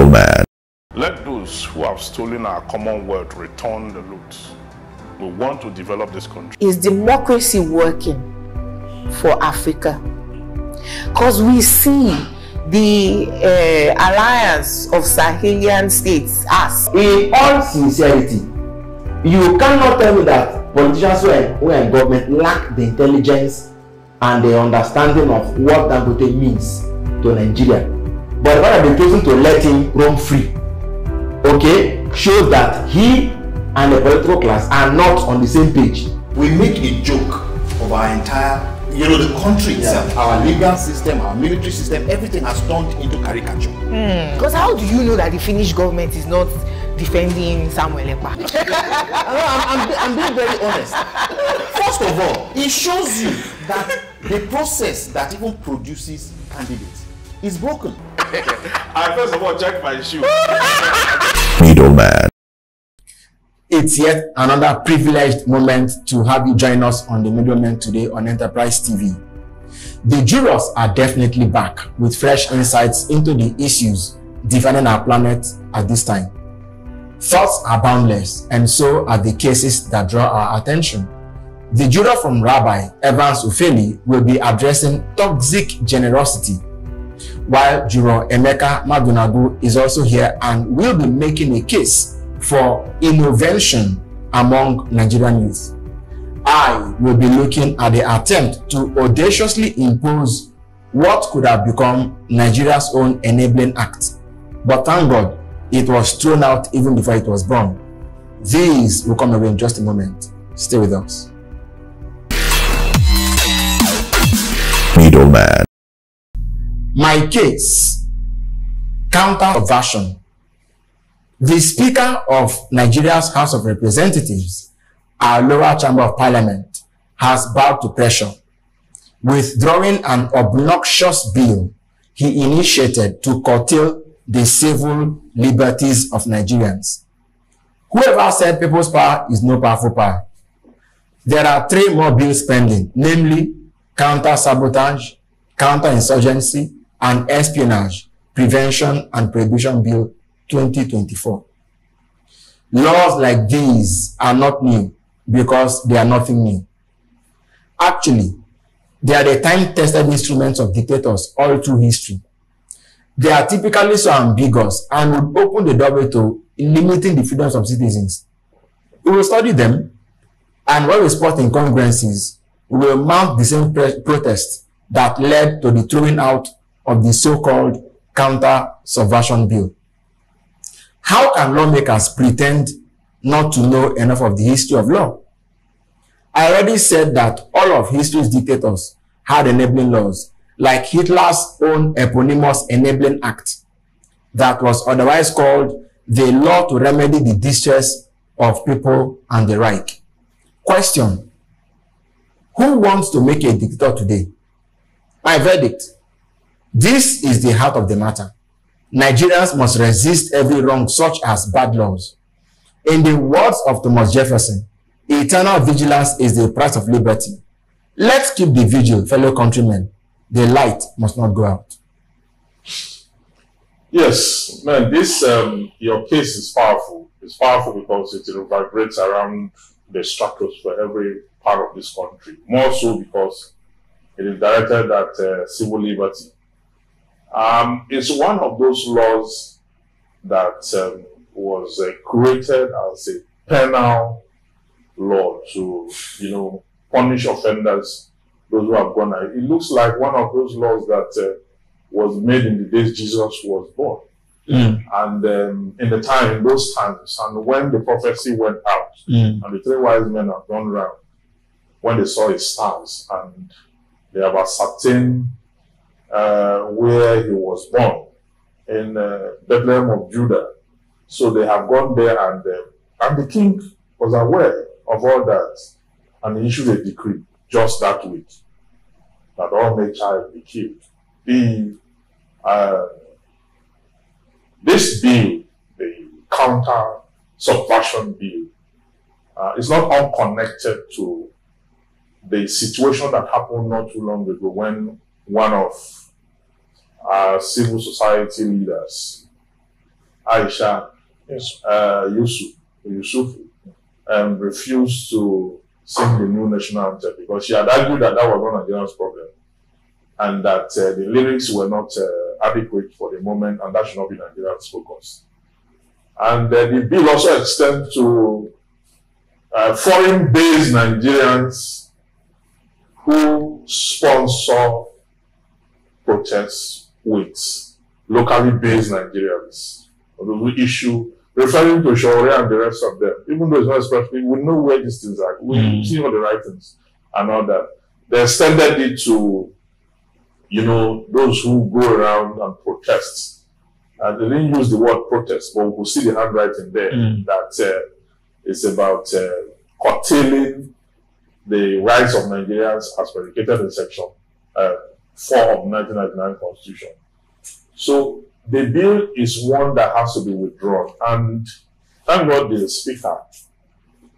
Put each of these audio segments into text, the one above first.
Middleman. Let those who have stolen our commonwealth return the loot. We want to develop this country. Is democracy working for Africa? Because we see the alliance of Sahelian states as. In all sincerity, you cannot tell me that politicians who are in government lack the intelligence and the understanding of what Dangote means to Nigeria. But the fact that they've chosen to let him roam free, okay, shows that he and the political class are not on the same page. We make a joke of our entire, the country itself, our legal system, our military system, everything has turned into caricature. Because how do you know that the Finnish government is not defending Samuel Ekpa? I'm being very honest. First of all, it shows you that the process that even produces candidates is broken. I first of all check my shoe. Middleman. It's yet another privileged moment to have you join us on the Middleman today on Enterprise TV. The jurors are definitely back with fresh insights into the issues defining our planet at this time. Thoughts are boundless, and so are the cases that draw our attention. The juror from Rabbi Evans Ufeli will be addressing toxic generosity, while juror Emeka Madunagu is also here and will be making a case for innovation among Nigerian youth. I will be looking at the attempt to audaciously impose what could have become Nigeria's own enabling act. But thank God, it was thrown out even before it was born. These will come away in just a moment. Stay with us. Middleman. My case, counter-version. The Speaker of Nigeria's House of Representatives, our lower chamber of parliament, has bowed to pressure, withdrawing an obnoxious bill he initiated to curtail the civil liberties of Nigerians. Whoever said people's power is no powerful power. There are 3 more bills pending, namely counter-sabotage, counter-insurgency, and espionage, prevention and prohibition bill 2024. Laws like these are not new because they are nothing new. Actually, they are the time-tested instruments of dictators all through history. They are typically so ambiguous and would open the doorway to limiting the freedoms of citizens. We will study them, and when we spot incongruencies, we will mount the same protest that led to the throwing out of the so-called counter-subversion bill. How can lawmakers pretend not to know enough of the history of law? I already said that all of history's dictators had enabling laws, like Hitler's own eponymous Enabling Act, that was otherwise called the Law to Remedy the Distress of People and the Reich. Question: who wants to make a dictator today? My verdict: this is the heart of the matter. Nigerians must resist every wrong, such as bad laws. In the words of Thomas Jefferson, eternal vigilance is the price of liberty. Let's keep the vigil, fellow countrymen. The light must not go out. Yes, man, this, your case is powerful. It's powerful because it reverberates around the structures for every part of this country. More so because it is directed at civil liberty. It's one of those laws that was created as a penal law to, punish offenders, those who have gone. It looks like one of those laws that was made in the days Jesus was born. And in those times, and when the prophecy went out, and the 3 wise men have gone round, when they saw his stars, and they have ascertained where he was born, in Bethlehem of Judah. So they have gone there, and the king was aware of all that, and he issued a decree just that week that all male child be killed. This bill, the counter-subversion bill, is not unconnected to the situation that happened not too long ago when one of our civil society leaders Aisha Yes. Yusuf, refused to sing the new national anthem because she had argued that that was not Nigeria's problem and that the lyrics were not adequate for the moment and that should not be Nigeria's focus. And the bill also extends to foreign-based Nigerians who sponsor protests with locally based Nigerians. We issue, referring to Shawore and the rest of them, even though it's not specific, we know where these things are. We see all the writings and all that. They extended it to, those who go around and protest. They didn't use the word protest, but we could see the handwriting there that it's about curtailing the rights of Nigerians as predicated in Section 4 of the 1999 Constitution. So the bill is one that has to be withdrawn. And thank God the Speaker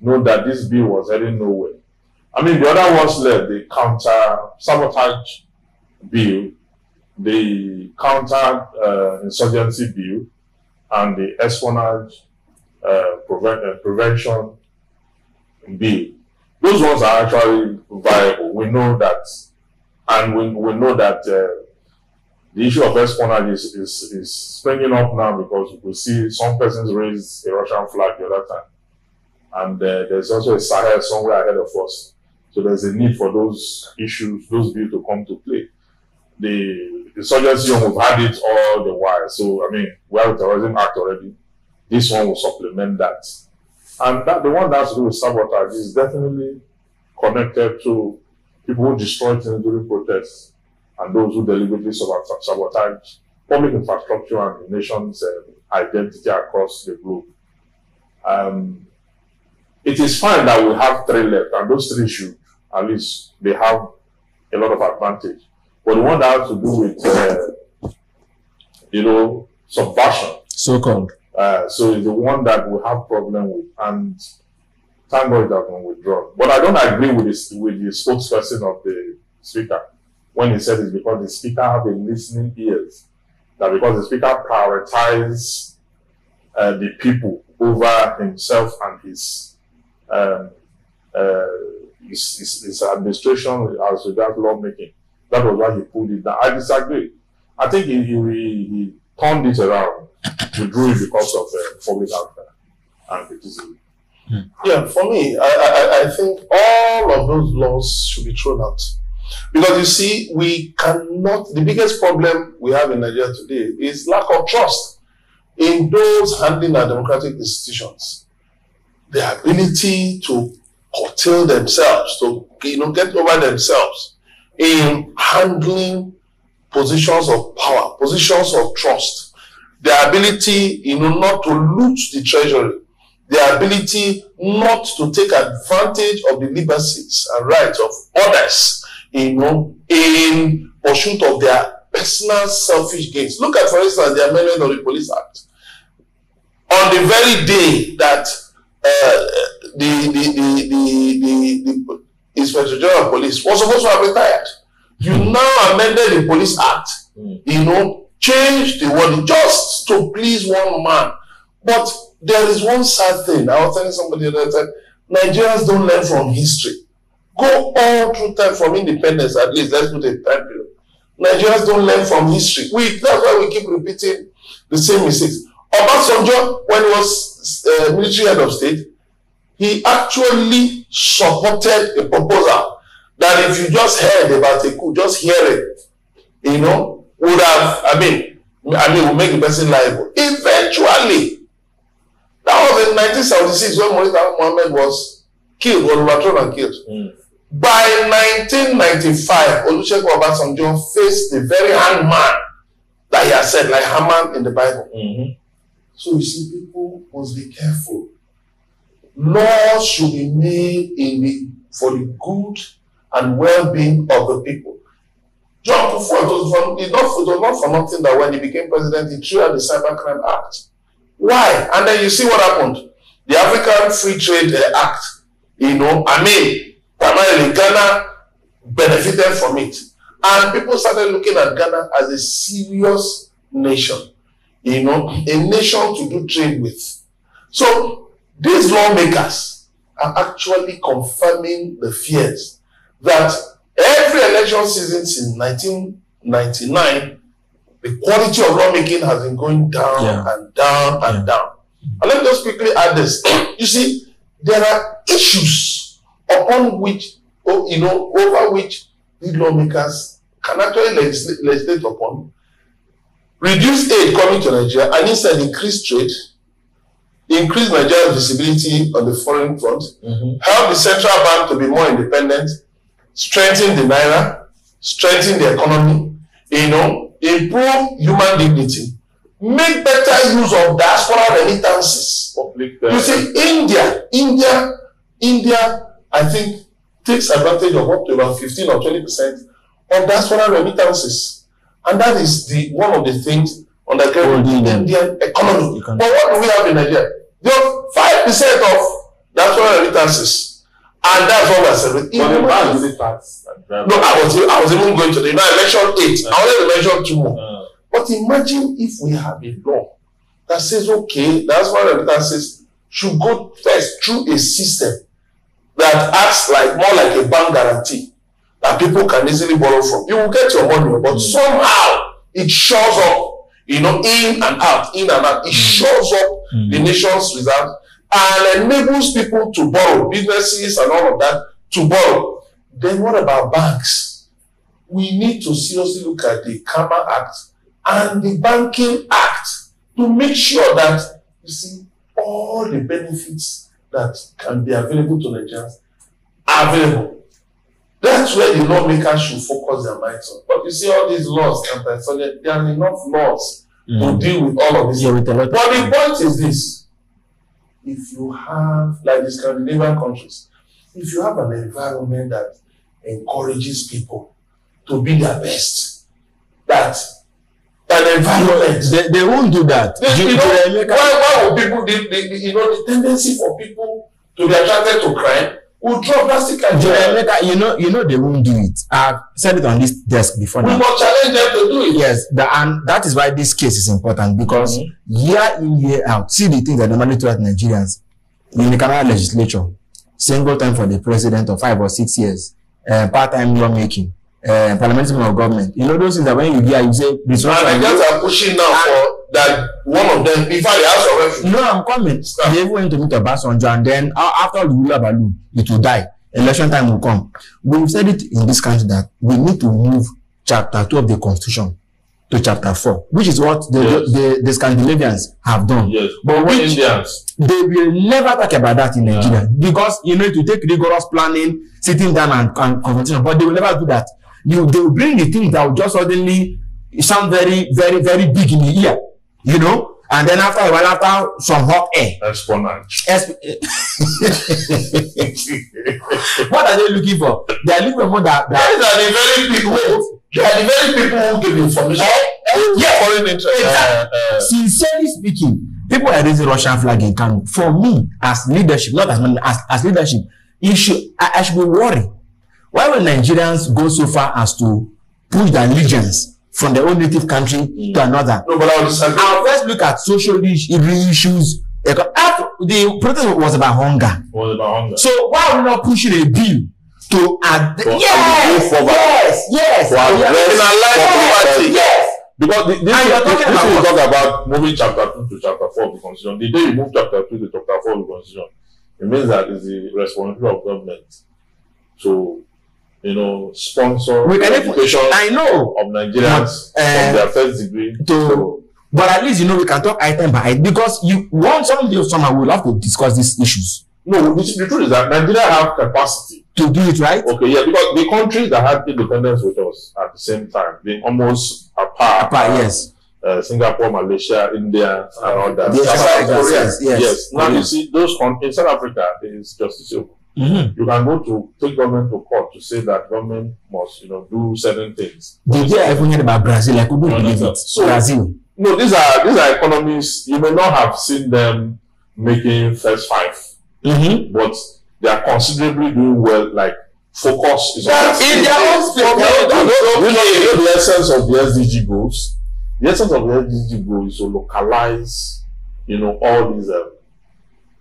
know that this bill was heading nowhere. I mean, the other ones left, the counter-sabotage bill, the counter-insurgency bill, and the espionage prevention bill. Those ones are actually viable. We know that, and we know that the issue of espionage is springing up now because we see some persons raise a Russian flag the other time. And there's also a Sahel somewhere ahead of us. So there's a need for those issues, those bills to come to play. The insurgency one, we've had it all the while. So, I mean, we have the Terrorism Act already. This one will supplement that. And the one that has to do with sabotage is definitely connected to people who destroy things during protests and those who deliberately sabotage public infrastructure and the nation's identity across the globe. It is fine that we have 3 left, and those 3 should, at least, they have a lot of advantage. But the one that has to do with, subversion. So-called. So it's the one that we have problem with, and thank God it has been withdrawn. But I don't agree with the spokesperson of the Speaker when he said it's because the Speaker have been listening ears. That because the Speaker prioritizes the people over himself and his administration as regards lawmaking. That was why he pulled it down. I disagree. I think he turned it around. We drew it because of public outcry and criticism. Yeah, for me, I think all of those laws should be thrown out. Because you see, we cannot, the biggest problem we have in Nigeria today is lack of trust in those handling our democratic institutions. The ability to curtail themselves, to get over themselves in handling positions of power, positions of trust. The ability, not to loot the treasury. The ability not to take advantage of the liberties and rights of others, in pursuit of their personal selfish gains. Look at, for instance, the amendment of the Police Act. On the very day that the Inspector General of Police was supposed to have retired, you now amended the Police Act, changed the wording just to please one man. But there is one sad thing. I was telling somebody the other time, Nigerians don't learn from history. Go all through time from independence, at least. Let's put a time period. Nigerians don't learn from history. That's why we keep repeating the same mistakes. Obasanjo, when he was military head of state, he actually supported a proposal that if you just heard about a coup, just hear it, would have, will make the person liable. Eventually, that was in 1976 when Murtala Muhammad was killed, was overthrown and killed. By 1995, Olusegun Obasanjo faced the very hangman that he has said, like Haman in the Bible. So you see, people must be careful. Laws should be made for the good and well-being of the people. John Kufuor, it was not for nothing that when he became president, he threw out the Cybercrime Act. Why? And then you see what happened. The African Free Trade Act, primarily Ghana benefited from it. And people started looking at Ghana as a serious nation. a nation to do trade with. So these lawmakers are actually confirming the fears that every election season since 1999, the quality of lawmaking has been going down and down and down. And let me just quickly add this. You see, there are issues upon which, over which these lawmakers can actually legislate upon. Reduce aid coming to Nigeria and instead increase trade, increase Nigeria's visibility on the foreign front, help the central bank to be more independent, strengthen the naira, strengthen the economy, improve human dignity, make better use of diaspora remittances. You see, India, I think, takes advantage of up to about 15 or 20% of diaspora remittances. And that is one of the things on the Indian economy. But what do we have in Nigeria? You have 5% of diaspora remittances. And that's what we're celebrating. No, I was even going to I mentioned 8. I wanted to mention 2 more. But imagine if we have a law that says, okay, diaspora remittances should go first through a system that acts more like a bank guarantee that people can easily borrow from. You will get your money, but somehow it shows up, in and out. It shows up the nation's reserve and enables people to borrow, businesses and all of that to borrow. Then what about banks? We need to seriously look at the Karma Act and the Banking Act to make sure that, you see, all the benefits that can be available to Nigerians are available. That's where the lawmakers should focus their minds on. But you see, all these laws, there are enough laws to deal with all of this. But the point is this: if you have, like the Scandinavian countries, if you have an environment that encourages people to be their best, that an environment they won't do that. Why would people? The tendency for people to be attracted to crime will drop drastically. You know they won't do it. I've said it on this desk before. We must challenge them to do it. Yes, and that is why this case is important, because year in, year out, see the things that normally throughout Nigerians in the Canada legislature, single time for the president of 5 or 6 years, part-time lawmaking, parliamentary of government. You know those things that when you hear, you say, Nigerians are pushing now for that one of them before the House of Refuge. No, I'm coming. They even went to meet Obasanjo, and then after the Ula Balu, it will die. Election time will come. We've said it in this country that we need to move chapter 2 of the Constitution to chapter 4, which is what the Scandinavians have done. Yes, but we Indians, they will never talk about that in Nigeria, because to take rigorous planning, sitting down and conversation, but they will never do that. They will bring the things that will just suddenly sound very, very, very big in the ear. And then after a while, after some hot air. Espionage. What are they looking for? They are looking for that. These are the very people. They are the very people who give information. Foreign interest. Sincerely speaking, people are raising Russian flag in Kano. For me, as leadership, not as leadership, I should be worried. Why will Nigerians go so far as to push their allegiance from their own native country to another? No, but I'll first look at social issues. The protest was about hunger. So why are we not pushing a bill to add? Yes. Because this is talk about moving chapter 2 to chapter 4 of the Constitution. The day you move chapter 2 to chapter 4 of the Constitution, it means that it's the responsibility of government to sponsor education of Nigerians from their first degree. But at least we can talk item by item, because somehow we'll have to discuss these issues. No, the truth is that Nigeria have capacity to do it, right? Okay, yeah, because the countries that had independence with us at the same time, they almost apart. Yes. Singapore, Malaysia, India, and all that. Yes. Now you see those in South Africa, there is justiciable. You can go to take government to court to say that government must, do certain things. Did you ever hear about Brazil? I couldn't believe it. So, Brazil. No, these are economies. You may not have seen them making first 5, but they are considerably doing well. Like focus is in their own state. The essence of the SDG goals The essence of the SDG goal is to localize,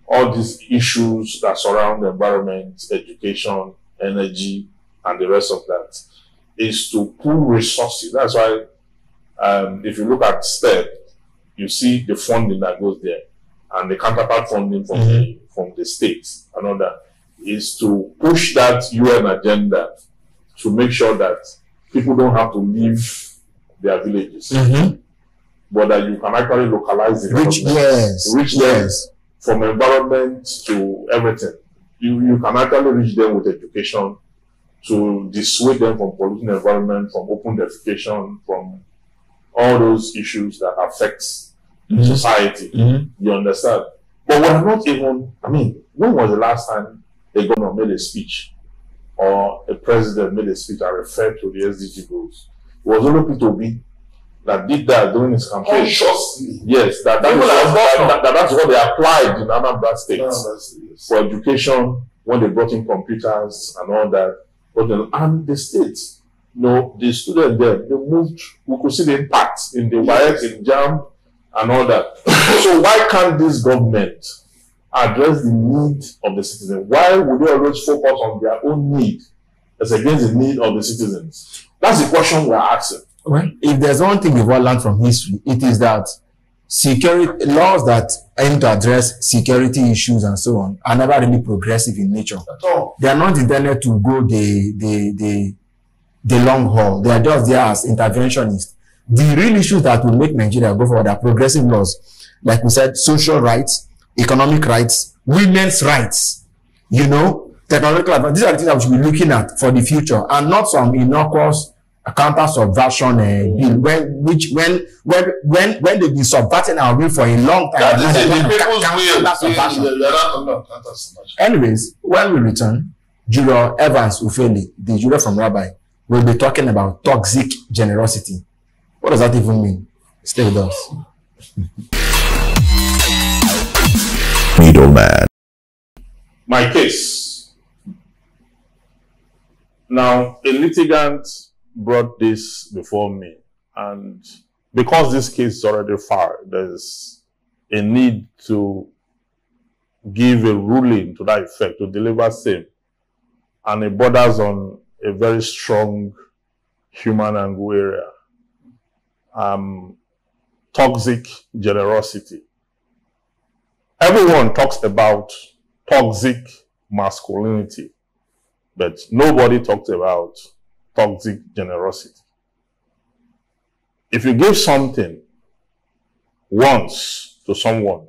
all these issues that surround the environment, education, energy, and the rest of that, is to pool resources. That's why, if you look at STEP, you see the funding that goes there, and the counterpart funding from the states and all that, is to push that UN agenda to make sure that people don't have to leave their villages, but that you can actually localize the reach them from environment to everything. You can actually reach them with education to dissuade them from polluting the environment, from open defecation, from all those issues that affect society. You understand? But we're not even, when was the last time a governor made a speech or a president made a speech that referred to the SDG goals? It was only Peter Obi that did that during his campaign. Consciously. Yes, that's what they applied in Anambra State for education when they brought in computers and all that. And the states, the students there, they moved. We could see the impact in the WAEC, in JAM, and all that. So why can't this government address the need of the citizens? Why would they always focus on their own need as against the need of the citizens? That's the question we're asking. Well, if there's one thing we've all learned from history, it is that security laws that aim to address security issues and so on are never really progressive in nature. At all. They are not intended to go the long haul. They are just there as interventionists. The real issues that will make Nigeria go forward are progressive laws. Like we said, social rights, economic rights, women's rights, technological advantage. These are the things that we should be looking at for the future, and not some innocuous counter subversion bill when they've been subverting our will for a long time. That is the people's will. Anyways, when we return, Juror Evans Ufeli, the juror from Rabbi, will be talking about toxic generosity. What does that even mean? Stay with us. Middleman. My case. Now, a litigant brought this before me, and because this case is already far, there's a need to give a ruling to that effect, to deliver same, and it borders on a very strong human angle area. Toxic generosity. Everyone talks about toxic masculinity, but nobody talks about toxic generosity. If you give something once to someone,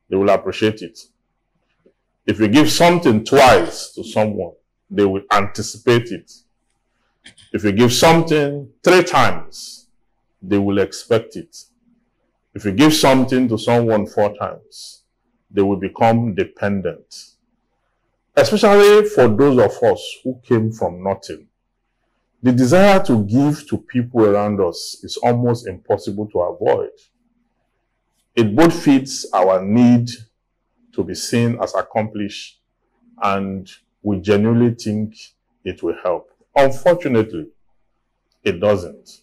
they will appreciate it. If you give something twice to someone, they will anticipate it. If you give something 3 times, they will expect it. If you give something to someone 4 times, they will become dependent. Especially for those of us who came from nothing. The desire to give to people around us is almost impossible to avoid. It both fits our need to be seen as accomplished, and we genuinely think it will help. Unfortunately, it doesn't.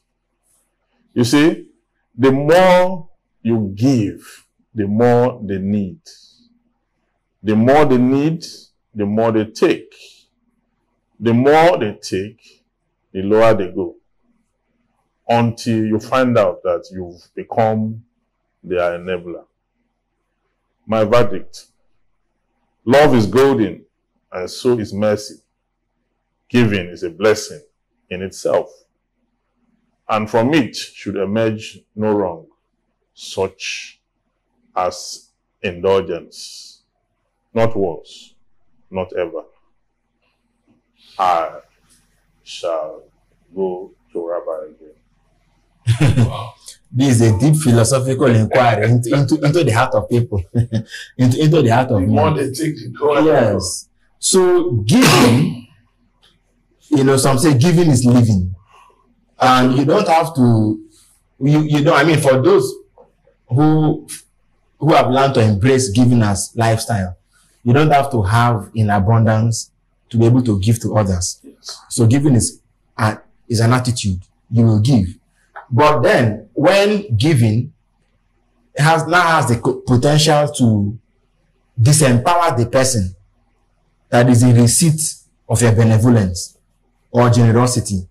You see, the more you give, the more they need. The more they need, the more they take. The more they take, the lower they go. Until you find out that you've become their enabler. My verdict: love is golden, and so is mercy. Giving is a blessing in itself, and from it should emerge no wrong, such as indulgence. Not once, not ever. I shall go to Rabbi again. Wow. This is a deep philosophical inquiry into the heart of people, into the heart of The more men. they take, the more. Yes. So giving, some say giving is living, and you don't have to. You know, I mean, for those who have learned to embrace giving as lifestyle, you don't have to have in abundance to be able to give to others. Yes. So giving is an attitude. You will give. But then, when giving, has the potential to disempower the person that is in receipt of your benevolence or generosity.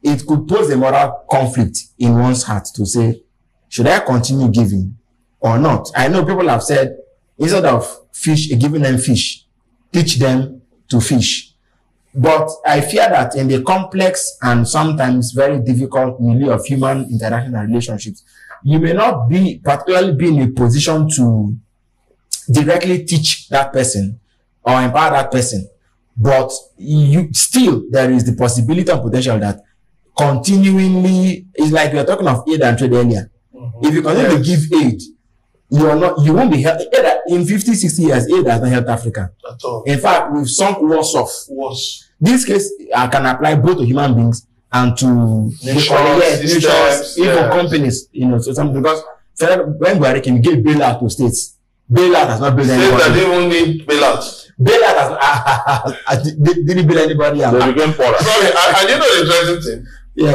It could pose a moral conflict in one's heart to say, should I continue giving or not? I know people have said, instead of giving them fish, teach them to fish. But I fear that in the complex and sometimes very difficult milieu of human interaction and relationships, you may not particularly be in a position to directly teach that person or empower that person. But there is the possibility and potential that continually, it's like we were talking of aid and trade earlier. If you continue to give aid, you won't be helped. In 50, 60 years, aid has not helped Africa. At all. In fact, we've sunk worse off. Worse. This case can apply both to human beings and to nations, even companies, so something, because when Buhari came, he gave bailout to states. Bailout has not bailed anybody. States that didn't need bailout. Bailout has didn't bail anybody out. They became poorer. Sorry, I did know the interesting thing. Yes.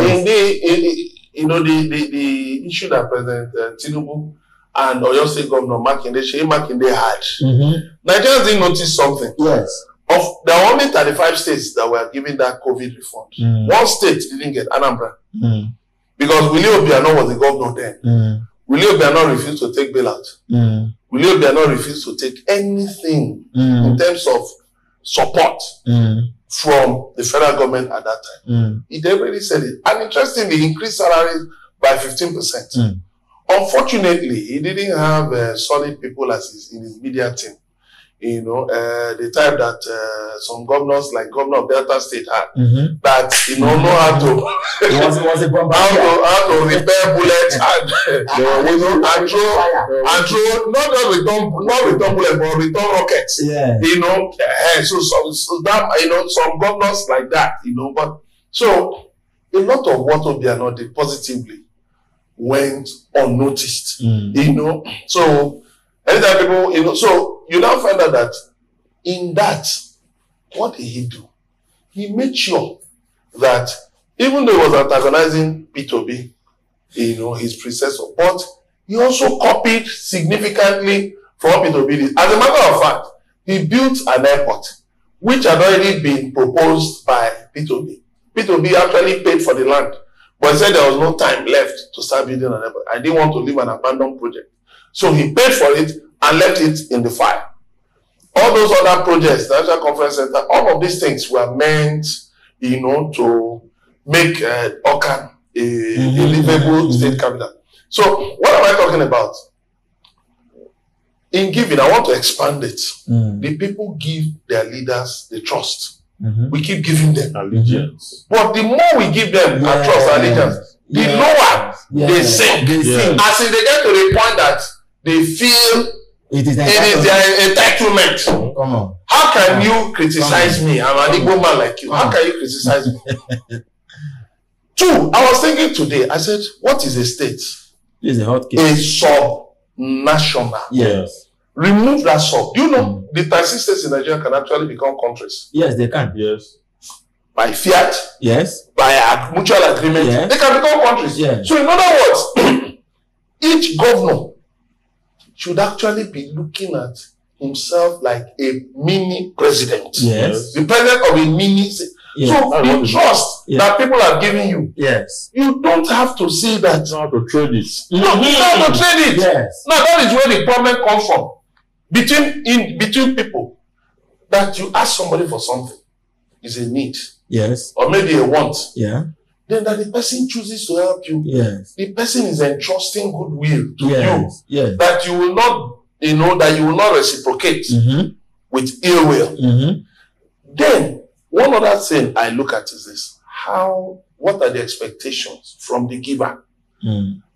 The issue that President Tinubu and Oyo State Governor Seyi Makinde had. Nigerians didn't notice something. Yes. There were only 35 states that were giving that COVID refund. One state didn't get, Anambra. Because Willie Obiano was the governor then. Willie Obiano refused to take bailout. Willie Obiano refused to take anything in terms of support from the federal government at that time. He already said it. And interestingly, he increased salaries by 15%. Unfortunately, he didn't have solid people in his media team. The type that some governors, like Governor of Delta State, had, that know how to how to repair bullets and throw not return bullets but return rockets. Yeah. So that some governors like that, but so a lot of what Obiano did positively went unnoticed. So anytime people, so you now find out that in that, what did he do? He made sure that even though he was antagonizing P2B, his predecessor, but he also copied significantly from P2B did. As a matter of fact, he built an airport which had already been proposed by P2B. P2B actually paid for the land, but said there was no time left to start building an airport. I didn't want to leave an abandoned project. So he paid for it and left it in the fire. All those other projects, the National Conference Center, all of these things were meant, to make Okan a livable state capital. So what am I talking about? In giving, I want to expand it. The people give their leaders the trust. We keep giving them allegiance. But the more we give them trust and allegiance, the lower they sink. As if they get to the point that they feel it is their entitlement. Come on. How can you criticize me? I'm an Igbo man like you. How can you criticize me? Two, I was thinking today, I said, what is a state? It's a hot case. A sub-national. Yes. Remove that sub. Do you know the 36 states in Nigeria can actually become countries? Yes, they can. Yes. By fiat? Yes. By mutual agreement? Yes. They can become countries. Yes. So in other words, each governor should actually be looking at himself like a mini president. Yes. The president of a mini. Yes. So the trust that people are giving you, yes, you don't have to say that. You have to trade it. No, you don't have to trade it. Yes. Now that is where the problem comes from. Between people, that you ask somebody for something is a need. Yes. Or maybe a want. Yeah. Then that the person chooses to help you. Yes. The person is entrusting goodwill to you. Yes. That you will not, that you will not reciprocate with ill will. Then, one other thing I look at is this. What are the expectations from the giver?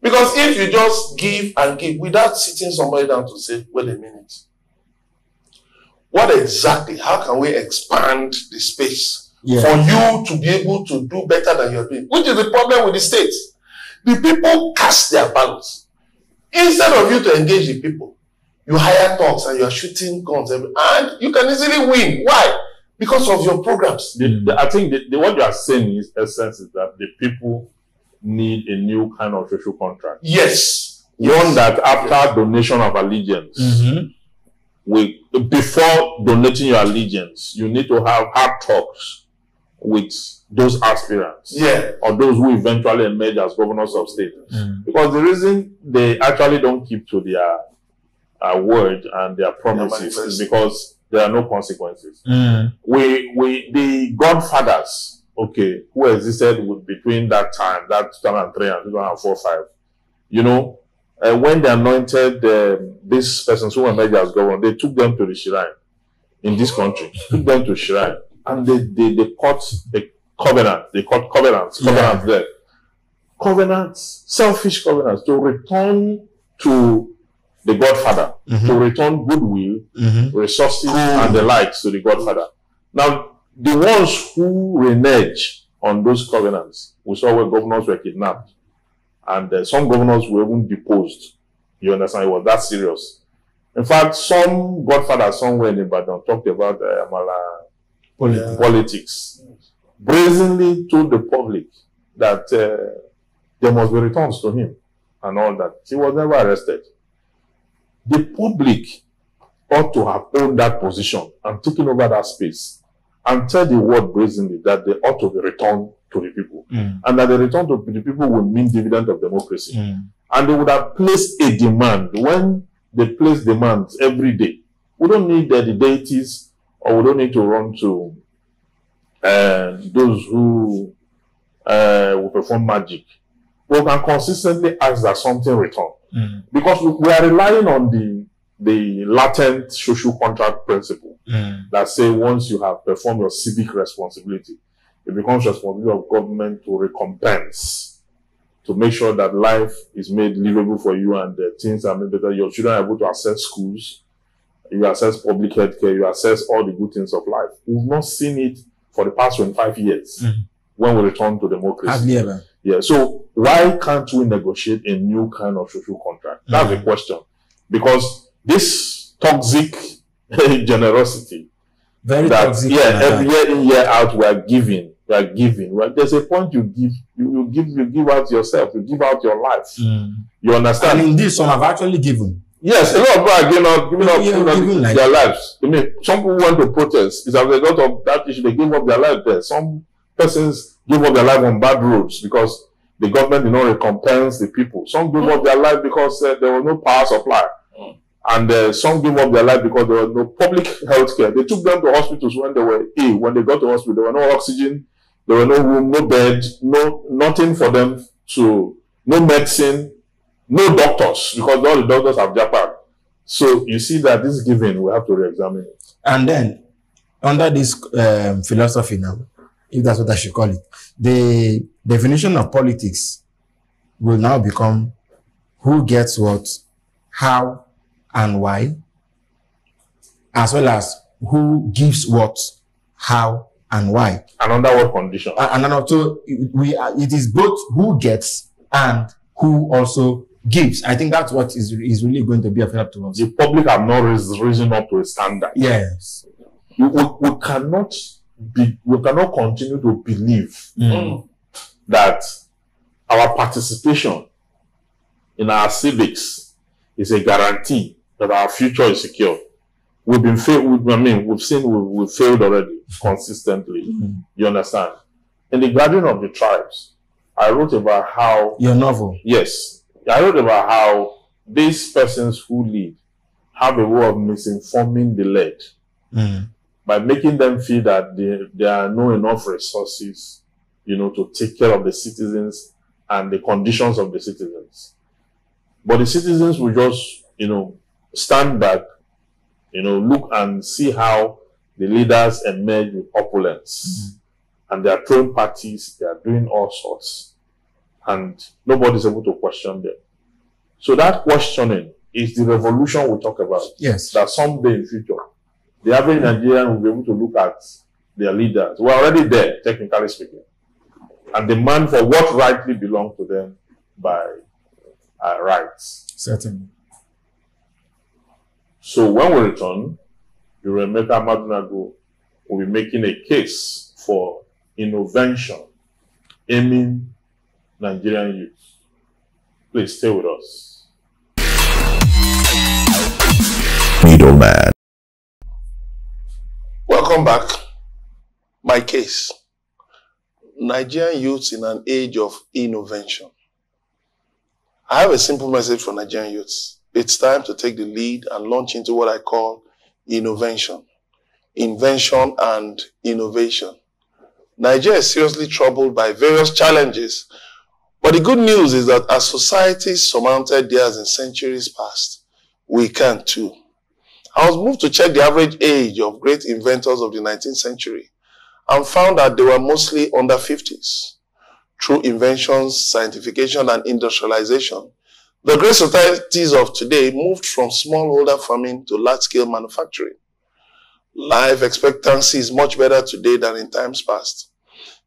Because if you just give and give without sitting somebody down to say, wait a minute, what exactly, how can we expand the space for you to be able to do better than you're doing? Which is the problem with the states. The people cast their ballots. Instead of you to engage the people, you hire thugs and you are shooting guns and you can easily win. Why? Because of your programs. I think what you are saying in essence is that the people need a new kind of social contract. Yes. One that after donation of allegiance, before donating your allegiance, you need to have hard talks with those aspirants, or those who eventually emerge as governors of state. Because the reason they actually don't keep to their word and their promises is because there are no consequences. The godfathers, who existed between that time, that 2003 and 2004-5, you know, when they anointed these persons who emerged as governor, they took them to the shrine in this country, took them to shrine, and they cut the covenant. They cut covenants there. Covenants, selfish covenants, to return to the Godfather, to return goodwill, resources, and the likes to the Godfather. Now, the ones who renege on those covenants, we saw where governors were kidnapped, and some governors were even deposed. You understand? It was that serious. In fact, some Godfathers somewhere in Ibadan talked about Amala politics, brazenly told the public that there must be returns to him and all that. He was never arrested. The public ought to have owned that position and taken over that space and tell the world brazenly that they ought to be returned to the people. And that the return to the people will mean dividend of democracy. And they would have placed a demand. When they place demands every day, we don't need the deities, or we don't need to run to those who will perform magic. We can consistently ask that something return. Because we are relying on the latent social contract principle that say once you have performed your civic responsibility, it becomes responsibility of government to recompense, to make sure that life is made livable for you and things are made better. Your children are able to access schools, you access public health care, you access all the good things of life. We've not seen it for the past 25 years when we return to democracy. Yeah, so why can't we negotiate a new kind of social contract? That's the question. Because this toxic generosity, toxic, every year in, year out, we are giving. Well, there's a point you give out yourself, you give out your life. You understand? And indeed, some have actually given. Yes, a lot of people are giving up their lives. I mean, some people went to protest. It's as a result of that issue, they gave up their life there. Some persons give up their life on bad roads because the government did not recompense the people. Some give up their life because there was no power supply. And some give up their life because there was no public health care. They took them to hospitals when they were ill. When they got to hospital, there were no oxygen, there were no room, no bed, nothing for them no medicine, no doctors, because all the doctors have japan. So you see that this giving, we have to re-examine it. And then, under this philosophy now, if that's what I should call it, the definition of politics will now become who gets what, how, and why, as well as who gives what, how, and why. And under what condition? And so it is both who gets and who also gives. I think that's what is really going to be of help to us. The public have not risen up to a standard. Yes. We cannot continue to believe that our participation in our civics is a guarantee that our future is secure. We've failed already consistently. You understand? In the Gathering of the Tribes, I wrote about how... Your novel? Yes. I wrote about how these persons who lead have a way of misinforming the led by making them feel that there are no enough resources, to take care of the citizens and the conditions of the citizens. But the citizens will just, stand back, look and see how the leaders emerge with opulence. And they are throwing parties, they are doing all sorts. And nobody's able to question them. So that questioning is the revolution we talk about. Yes. That someday in future, the average Nigerian will be able to look at their leaders. We're already there, technically speaking. And demand for what rightly belongs to them by rights. Certainly. So when we return, the Emeka Madunago will be making a case for innovation, aiming Nigerian youth. Please stay with us. Middleman. Welcome back. My case. Nigerian youths in an age of innovation. I have a simple message for Nigerian youths. It's time to take the lead and launch into what I call innovation. Invention and innovation. Nigeria is seriously troubled by various challenges, but the good news is that as societies surmounted theirs in centuries past, we can too. I was moved to check the average age of great inventors of the 19th century and found that they were mostly under 50s. Through inventions, scientification, and industrialization, the great societies of today moved from smallholder farming to large-scale manufacturing. Life expectancy is much better today than in times past.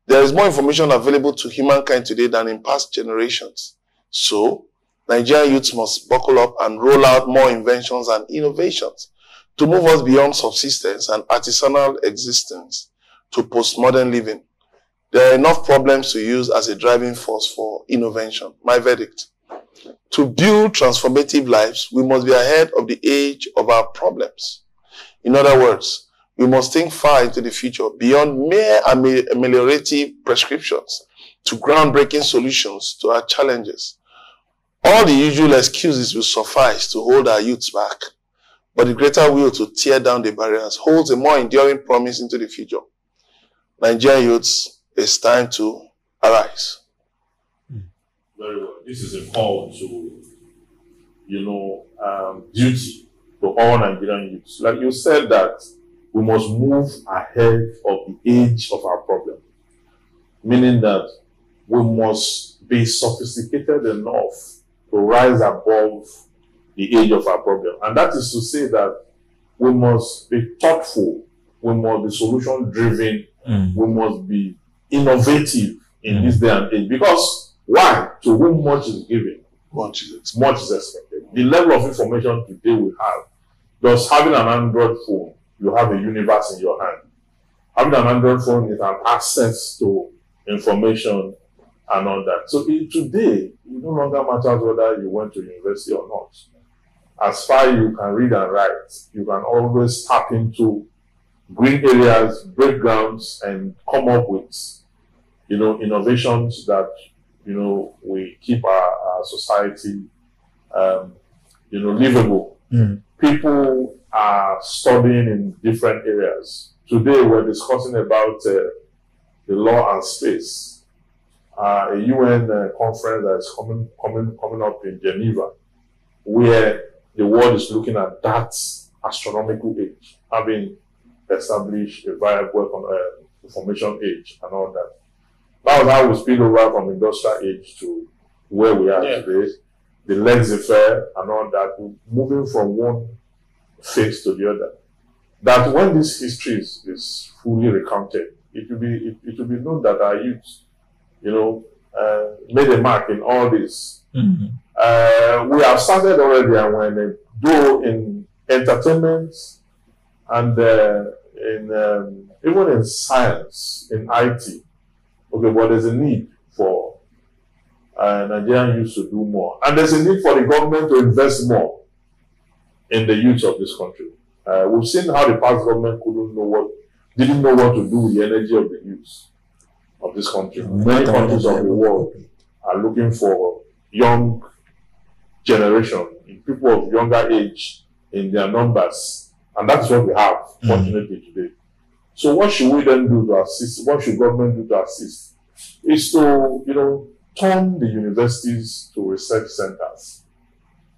There is more information available to humankind today than in past generations. So, Nigerian youths must buckle up and roll out more inventions and innovations to move us beyond subsistence and artisanal existence to postmodern living. There are enough problems to use as a driving force for innovation. My verdict. To build transformative lives, we must be ahead of the age of our problems. In other words, we must think far into the future, beyond mere ameliorative prescriptions to groundbreaking solutions to our challenges. All the usual excuses will suffice to hold our youths back, but the greater will to tear down the barriers holds a more enduring promise into the future. Nigerian youths, it's time to arise. Very well. This is a call to, duty to all Nigerian youths. Like you said that we must move ahead of the age of our problem, meaning that we must be sophisticated enough to rise above the age of our problem. And that is to say that we must be thoughtful, we must be solution-driven, we must be innovative in this day and age. Because why? To whom much is given, much is expected. The level of information today we have, just having an Android phone, you have a universe in your hand. Having an Android phone is an access to information and all that. So today, it no longer matters whether you went to university or not. As far as you can read and write, you can always tap into green areas, breakdowns, and come up with, innovations that, we keep our society, livable. People are studying in different areas. Today, we're discussing about the law and space. A UN conference that is coming up in Geneva, where the world is looking at that astronomical age, having established a viable information age and all that. That was how we speed over from industrial age to where we are today. The laissez-faire and all that, moving from one phase to the other. That when this history is fully recounted, it will be known that our youth, made a mark in all this. We have started already, and though in entertainment and even in science, in IT, okay, but there's a need for Nigerian youth to do more, and there's a need for the government to invest more in the youth of this country. We've seen how the past government didn't know what to do with the energy of the youth of this country. Many countries of the world are looking for young generation, people of younger age in their numbers, and that's what we have, fortunately, today. So what should we then do to assist? What should government do to assist? Is to, turn the universities to research centers.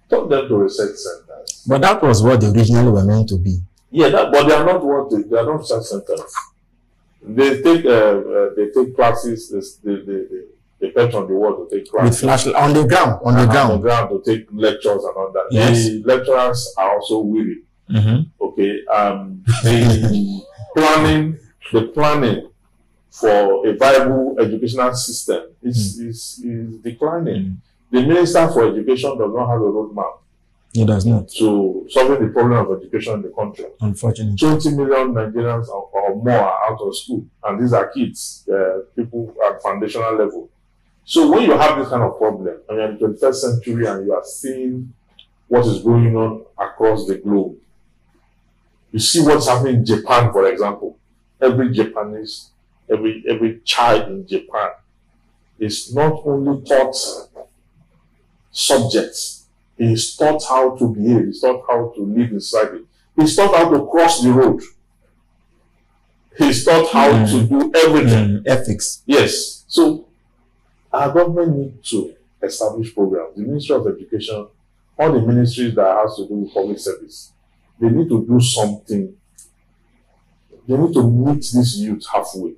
Turn them to research centers. But that was what they originally were meant to be. Yeah, but they are not they are not research centers. They take classes. They bet on the world to take classes. With flashlight on the ground, on the ground to take lectures and all that. Yes. The lecturers are also weary. Okay. The planning for a viable educational system is declining. The Minister for Education does not have a roadmap. He does not. To solving the problem of education in the country. Unfortunately. 20 million Nigerians or more are out of school. And these are kids, people at foundational level. So when you have this kind of problem, and you're in the 21st century and you are seeing what is going on across the globe, you see what's happening in Japan, for example. Every Japanese, every child in Japan is not only taught subjects, he is taught how to behave, he is taught how to live in society, he is taught how to cross the road, he is taught how to do everything. Ethics. Yes. So our government needs to establish programs. The Ministry of Education, all the ministries that has to do with public service, they need to do something. They need to meet this youth halfway.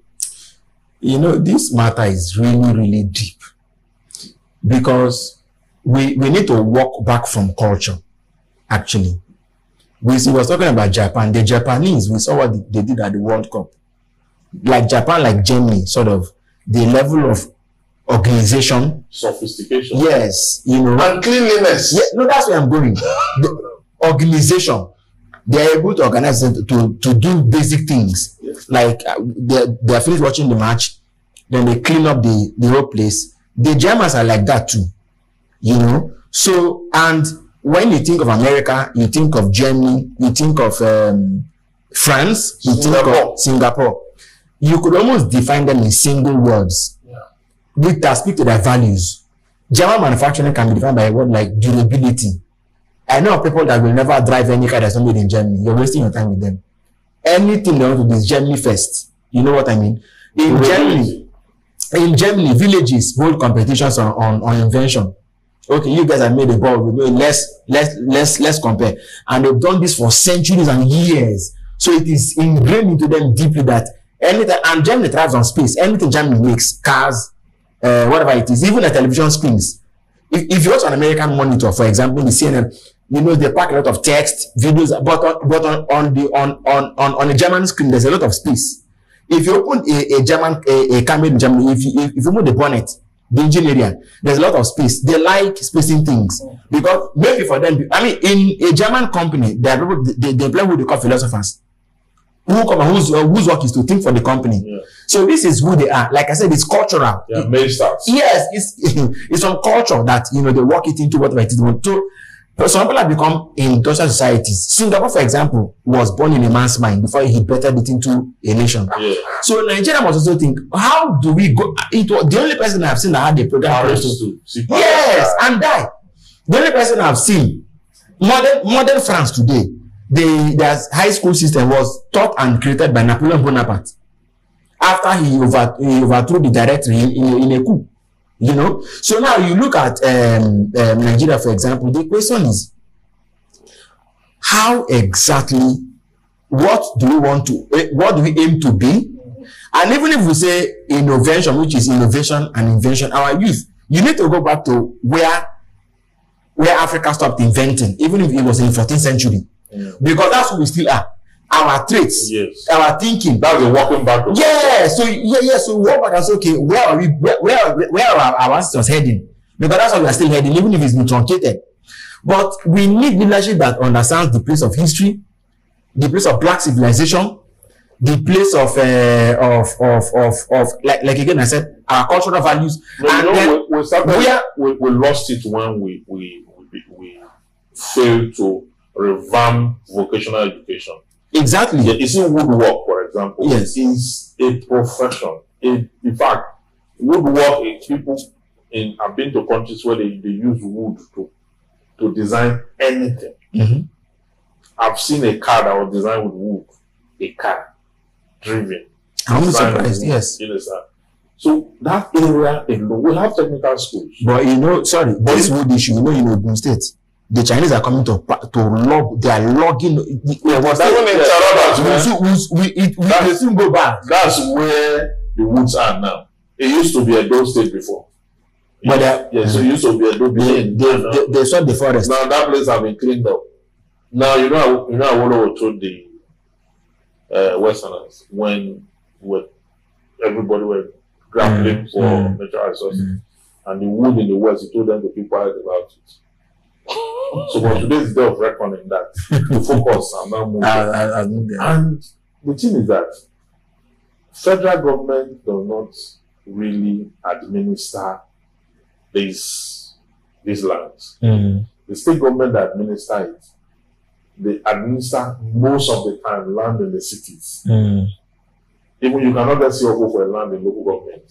You know, this matter is really, really deep, because we need to walk back from culture, actually. We was talking about Japan. The Japanese, we saw what they did at the World Cup. Like Japan, like Germany, sort of, the level of organization, sophistication. Yes, you know. And cleanliness. Yeah, no, that's where I'm going. The organization. They are able to organize it to do basic things. Yes. Like they are finished watching the match, then they clean up the whole place. The Germans are like that too, you know. So, and when you think of America, you think of Germany, you think of France, you think of Singapore. You could almost define them in single words, which that speak to their values. German manufacturing can be defined by a word like durability. I know of people that will never drive any car that's not made in Germany. You're wasting your time with them. Anything they want to do is Germany first. You know what I mean? In Germany, villages hold competitions on invention. Okay, you guys have made a ball. Let's compare. And they've done this for centuries and years. So it is ingrained into them deeply that anything, and Germany thrives on space. Anything Germany makes, cars, whatever it is, even the television screens. If you watch an American monitor, for example, the CNN, you know, they pack a lot of text, videos, but on a German screen, there's a lot of space. If you open a camera in Germany, if you move the bonnet, the engine area, there's a lot of space. They like spacing things because maybe for them, I mean, in a German company, there are people, they employ who they call philosophers, whose work is to think for the company. Yeah. So this is who they are. Like I said, it's cultural. Yeah, yes, it's from culture that, you know, they work it into whatever it is. So some people have become industrial societies. Singapore, for example, was born in a man's mind before he bettered it into a nation. Yeah. So Nigeria must also think, how do we go? It was the only person I've seen that had a program. Yes, and die. The only person I've seen, modern France today, their high school system was taught and created by Napoleon Bonaparte after he overthrew the directory in a coup. You know, so now you look at Nigeria, for example. The question is, how exactly, what do we aim to be? And even if we say innovation, which is innovation and invention, our youth, you need to go back to where Africa stopped inventing, even if it was in the 14th century, because that's who we still are. Our traits, yes, our thinking. That's the walking back. Yeah. So So we walk back and say, okay, where are we? Where are our ancestors heading? Because that's why we are still heading, even if it's been truncated. But we need leadership that understands the place of history, the place of black civilization, the place of like again I said, our cultural values. No, and we lost it when we failed to revamp vocational education. Exactly. Yeah, you see, woodwork, for example, yes, is a profession. In fact, woodwork, I've been to countries where they use wood to design anything. Mm-hmm. I've seen a car that was designed with wood, a car driven. I'm surprised. Yes. You understand? So that area alone, we have technical schools. But you know, this wood issue, you know, in Ogun State, the Chinese are coming to log. They are logging. We soon go back. That's where the woods are now. It used to be a Edo State before. But so it used to be a Edo. They saw the forest. Now that place has been cleaned up. Now you know what told the Westerners when everybody were grappling for natural resources, and the wood in the West, he told them to keep quiet about it. So for today's day of reckoning, that to focus and now move. And the thing is that federal government does not really administer these lands. The state government that administer it, they administer most of the time land in the cities. Even you cannot just say go for a land in local government.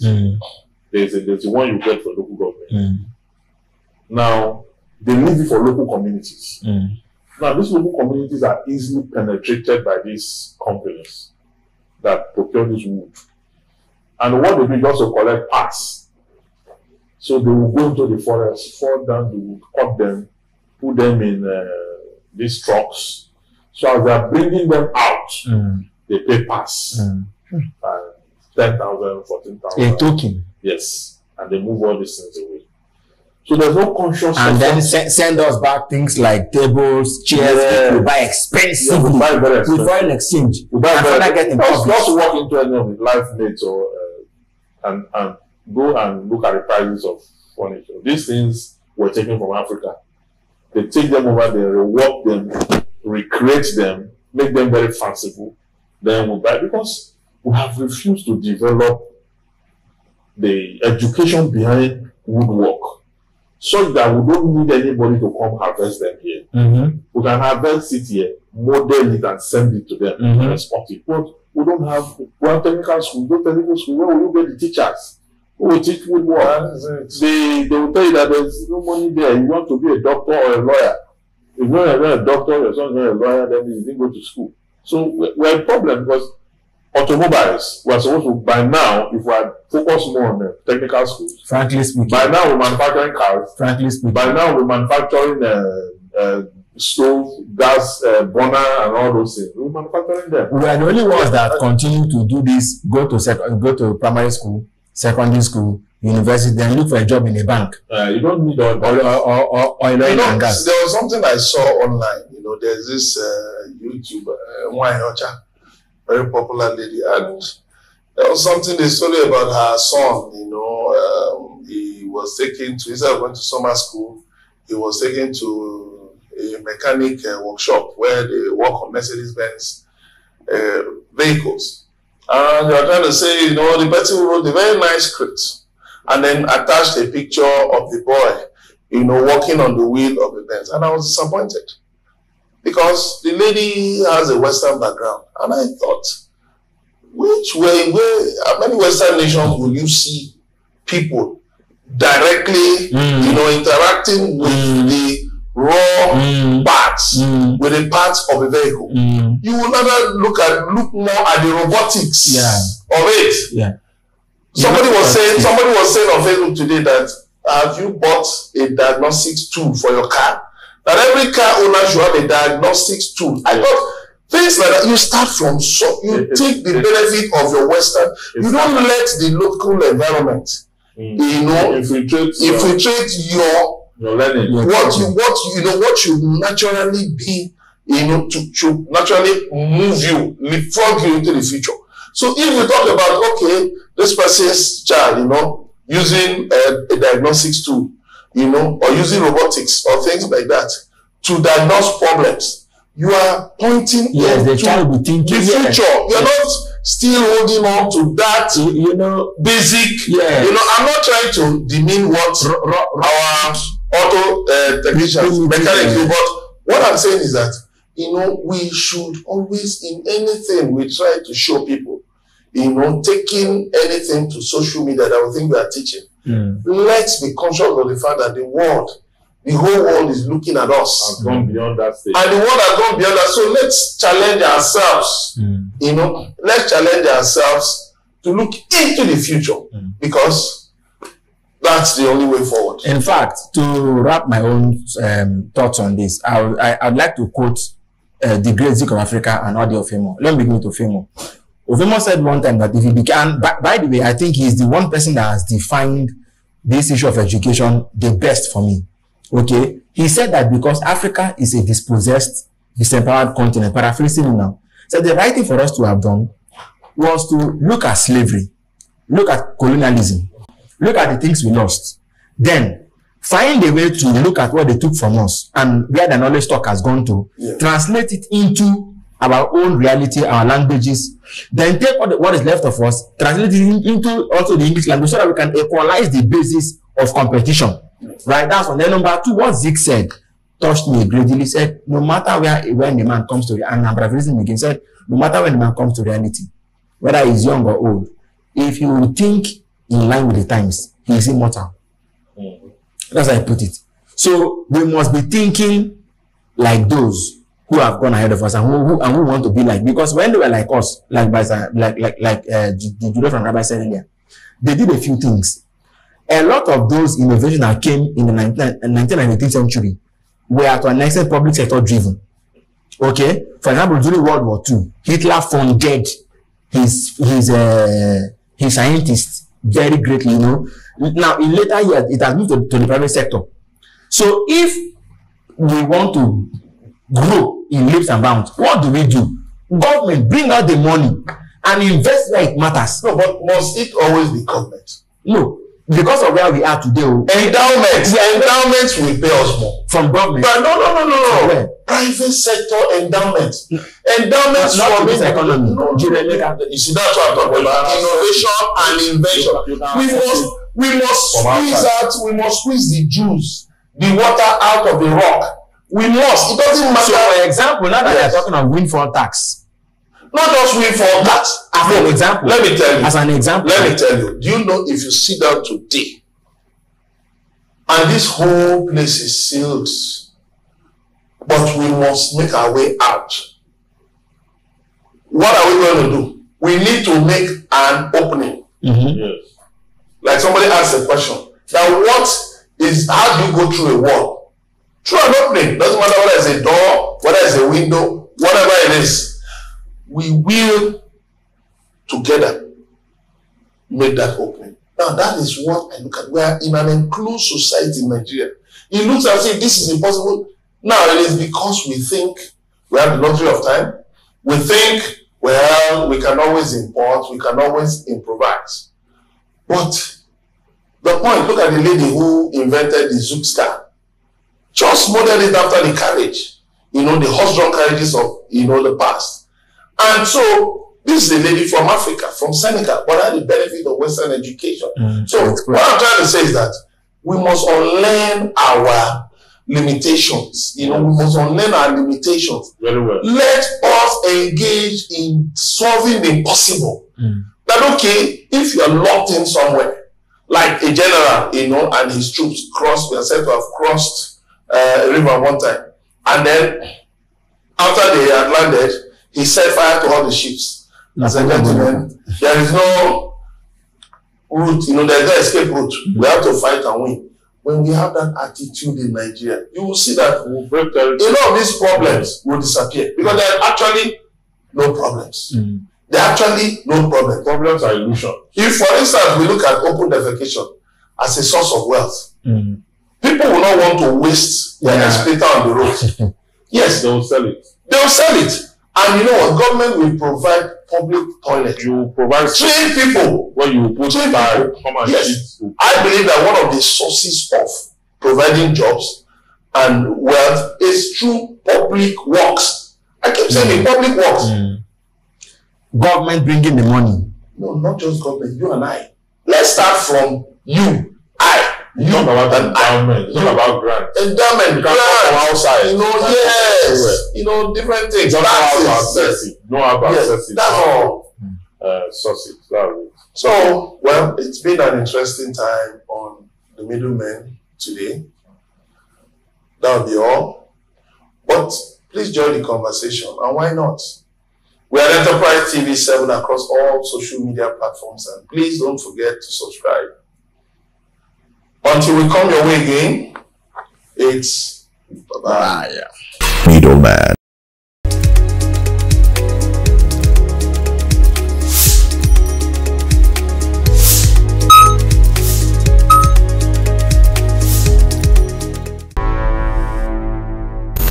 There's the one you get for local government. Now they leave it for local communities. Now these local communities are easily penetrated by these companies that procure this wood. And what they do is also collect parts. So they will go into the forest, fall down the wood, cut them, put them in these trucks. So as they are bringing them out, they pay pass. 10,000, 14,000. A token. Yes. And they move all these things away. So there's no conscious. And then send us back things like tables, chairs, we buy expensively. We buy very expensive. With foreign exchange. We buy very just walk into any of the life mates or and go and look at the prices of furniture. These things were taken from Africa. They take them over there, rework them, recreate them, make them very fanciful. Then we buy, because we have refused to develop the education behind woodwork, so that we don't need anybody to come harvest them here. We can harvest it here, model it and send it to them and export it. But we don't have one technical school, no technical school. Where will you get the teachers who will teach woodwork? They will tell you that there's no money there. You want to be a doctor or a lawyer. If you're not a doctor, your son is not a lawyer, then you didn't go to school. So we're a problem, because automobiles, we're supposed to, by now, if we are focused more on the technical schools, frankly speaking, by now we're manufacturing cars, frankly speaking, by now we're manufacturing stove, gas, burner, and all those things. We're manufacturing them. We are the only ones that continue to do this, go to primary school, secondary school, university, then look for a job in a bank. You don't need all that. Or oil and gas. There was something I saw online. There's this YouTuber, Wine Ocha, very popular lady, and there was something they told her about her son. He was taken to, instead of going to summer school, he was taken to a mechanic workshop where they work on Mercedes-Benz vehicles. And they are trying to say, the person who wrote a very nice script and then attached a picture of the boy, walking on the wheel of the Benz. And I was disappointed, because the lady has a Western background. And I thought, how many Western nations will you see people directly, interacting with the raw parts, with the parts of a vehicle? You will never look more at the robotics of it. Yeah. Somebody was saying on Facebook today that, have you bought a diagnostics tool for your car? That every car owner should have a diagnostics tool. I thought things like that, you start from, you take the benefit of your Western, you don't let the local environment, infiltrate your learning. What you naturally be, to naturally move you, leapfrog you into the future. So if you talk about, okay, this person's child, using a diagnostics tool, or using robotics or things like that to diagnose problems, you are pointing into the child will think the future. You're not still holding on to that, basic. I'm not trying to demean what our auto technicians, mechanics do, but what I'm saying is that, we should always, in anything we try to show people, taking anything to social media that we think we are teaching, let's be conscious of the fact that the whole world is looking at us. Has gone beyond that stage. And the world has gone beyond that. So let's challenge ourselves. Let's challenge ourselves to look into the future, because that's the only way forward. In fact, to wrap my own thoughts on this, I'd like to quote the great Zik of Africa and Adi Ofemo. Let me begin with Ofemo. Ofemo said one time that if he began, by the way, I think he's the one person that has defined this issue of education the best for me. Okay, he said that because Africa is a dispossessed, disempowered continent, paraphrasing him now, so the right thing for us to have done was to look at slavery, look at colonialism, look at the things we lost, then find a way to look at what they took from us and where the knowledge stock has gone to, translate it into our own reality, our languages, then take what is left of us, translate it into also the English language, so that we can equalize the basis of competition, right? That's one. Then number two, what Zeke said touched me greatly. He said, no matter when the man comes to, and I'm paraphrasing again, said, no matter when the man comes to reality, whether he's young or old, if he will think in line with the times, he is immortal. That's how I put it. So we must be thinking like those who have gone ahead of us and who want to be like, because when they were like us, the Judah from Rabbi said earlier, they did a few things. A lot of those innovations that came in the 19th and 19th century were to an extent public sector driven. Okay, for example, during World War II, Hitler funded his scientists very greatly. You know, now in later years it has moved to the private sector. So if we want to grow in leaps and bounds, what do? Government bring out the money and invest where it matters. No, but must it always be government? No, because of where we are today. Endowments will pay us more from government. But no. Private sector endowments. Endowments for this economy. You see, that's what I'm talking about. Innovation and invention. We must squeeze the juice, the water out of the rock. We must. It doesn't matter. So, for example, now that you're talking of windfall tax. Not just windfall tax. As an example. Let me tell you. As an example. Let me tell you. Do you know if you sit down today and this whole place is sealed, but we must make our way out. What are we going to do? We need to make an opening. Yes. Like somebody asked a question. Now how do you go through a wall? Through an opening. Doesn't matter whether it's a door, whether it's a window, whatever it is. We will together make that opening. Now that is what I look at. We are in an enclosed society in Nigeria. It looks as if this is impossible. Now it is because we think we have the luxury of time. We think, well, we can always import, we can always improvise. But the point, look at the lady who invented the Zooks car. Just model it after the carriage. You know, the horse-drawn carriages of, the past. And so, this is a lady from Africa, from Senegal, but had the benefit of Western education. So, what I'm trying to say is that we must unlearn our limitations. We must unlearn our limitations. Very well. Let us engage in solving the impossible. That, okay, if you're locked in somewhere, like a general, and his troops were said to have crossed a river one time, and then, after they had landed, he set fire to all the ships. As a gentleman, there is no route, there's no escape route. We have to fight and win. When we have that attitude in Nigeria, you will see that a lot of these problems will disappear because there are actually no problems. There are actually no problems. Problems are illusion. If, for instance, we look at open defecation as a source of wealth, people will not want to waste their excreta on the road. Yes, they will sell it. They will sell it. And you know what? Government will provide public toilets. You will provide train people. Where you will put time. Yes. I believe that one of the sources of providing jobs and wealth is through public works. I keep saying public works. Government bringing the money. No, not just government. You and I. Let's start from you. It's not about endowment. It's not about grants. Endowment, grants from outside. Yes. Different things. Don't have access. Don't have access. That's all. Sources. So, well, it's been an interesting time on the Middlemen today. That'll be all. But please join the conversation. And why not? We are Enterprise TV 7 across all social media platforms. And please don't forget to subscribe. Until we come your way again, it's bye-bye. Middleman.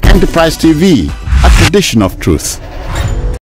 Enterprise TV, a tradition of truth.